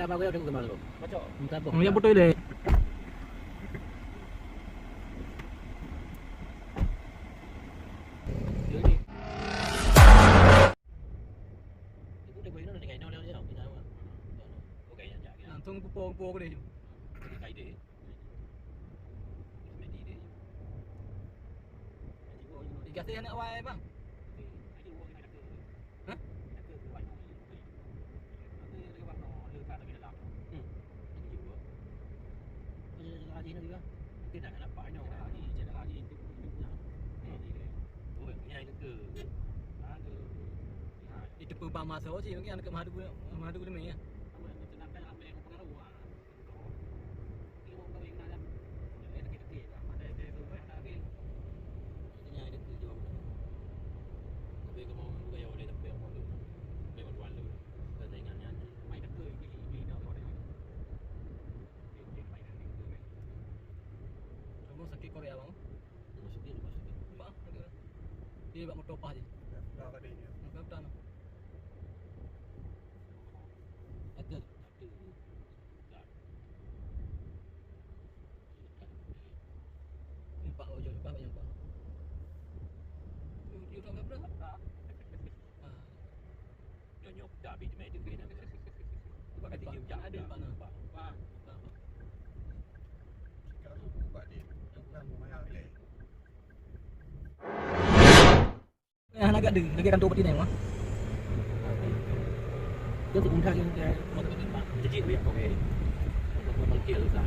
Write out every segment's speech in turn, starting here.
apa kau tengok kemana tu? Macam. Minta apa? Yang betul le. Langsung pupuk dia. Kai dia. Dikasih anak wai bang. Hah? Itu pun masa je mungkin anak Mahadu ni ya. Sakit Korea bang. Bang, dia buat motor apa je? Dah tadi ni. Berapa tahun? Ada. Empat ojo, berapa yang empat? You tak berapa? Nyok dah biji meja ke nak. Buat kata you jangan ada pak nampak. Kalau buat dia bukan mahal ni. Nak agak ada, lagi kantor peti ni mah. Dia tu undang yang dia mau tu mak. Jadi dia okey. Aku panggil dah.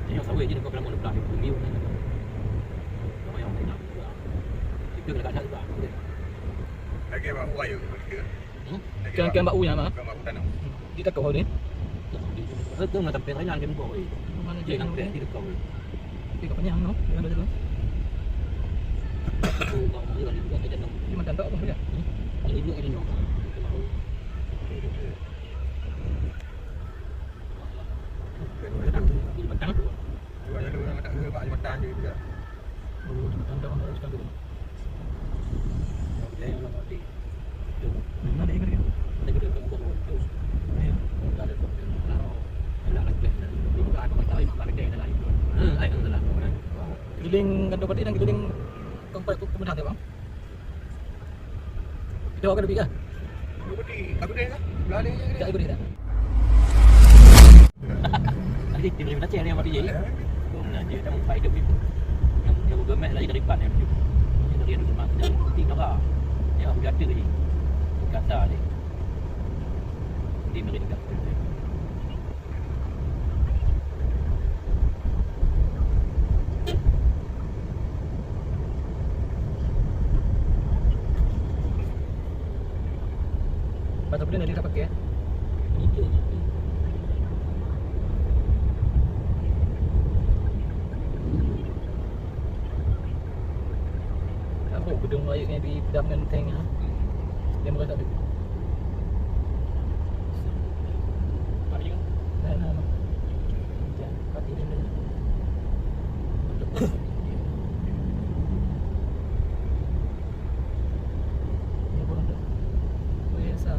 Dia sawit je dekat dalam lepas tu mil. Kau yang nak. Itu dekat sana juga. Lagi buat wire ke? Kan Mbak U nya mah. Kan buat tanam. Dia tak kau ni. Itu nak sampai layan kan kau. Mana Dia je nak kan pergi dekat kau. dia kat penyang no. Dengan dia tu. Aku kau dia juga kerja nak. Dia makan tak apa dia. Ini juga kerja nak. Matang tu. Dua ada orang tak ke pak matang dia juga. Oh, makan tak orang sekali tu. Okey, okey. Mana dia kerja? Ada kerja kau tu. Ya. Tak ada kau. Nak lagi. Ini bukan aku tak tahu kerja dah lain. Ai adalah. Keliling kantor peti dan keliling tempat kemudahan tu bang. Kita akan pergi ke? Aku dia kan? Belah dia je. Tak ikut dia tak? Jadi dia boleh baca yang apa dia. Kau mengajar tentang faedah itu. Yang government lagi dari depan yang tu. Yang dia duduk mak dan tinggal lah. Yang aku kata ni. Kata ni. Dia mereka. Pasal benda dia tak pakai. Ini dia. Apa gedung layak yang dipedam dengan tank ha? Dia mula tak ada. Payung. Dah. Jangan pati dia dulu. Ini pun ada. Biasa.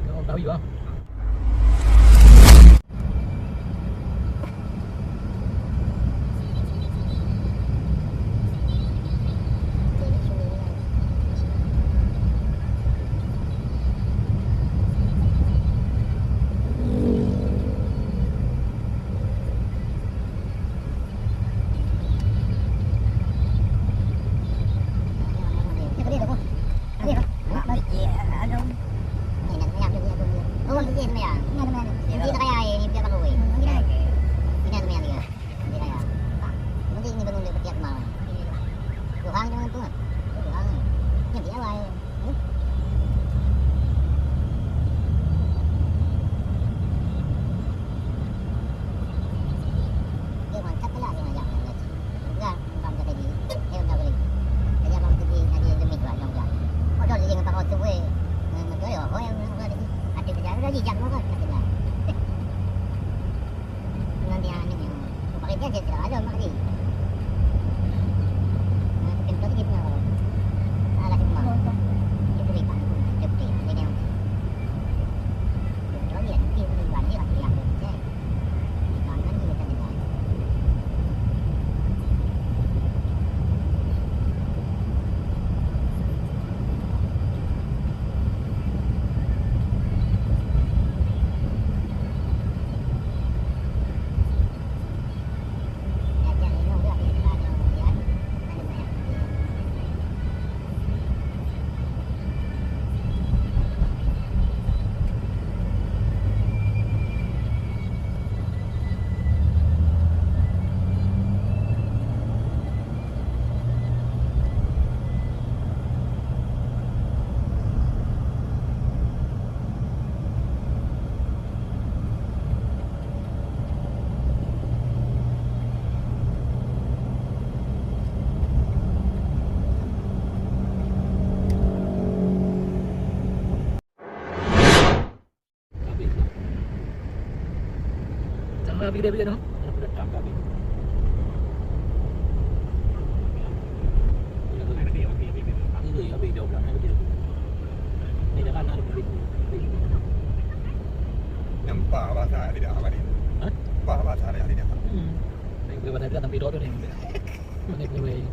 Kau tahu juga. Dia je ada mak ni. Kita tadi dia punya. Ada cuma. Dia beri kan. Dia beri. Dia yang. Dia dia nanti beri kan dia lagi yang je. Kan kan dia tadi dah. Sama pergi dia tu. Ada datang kami. Ini habis dah ulang habis. Ni dah kan ada beli. Nampak bahasa tidak apa ni. Hah? Nampak bahasa dia tidak. Ni boleh pada dia tapi dot tu ni. Mana boleh.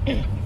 Dah.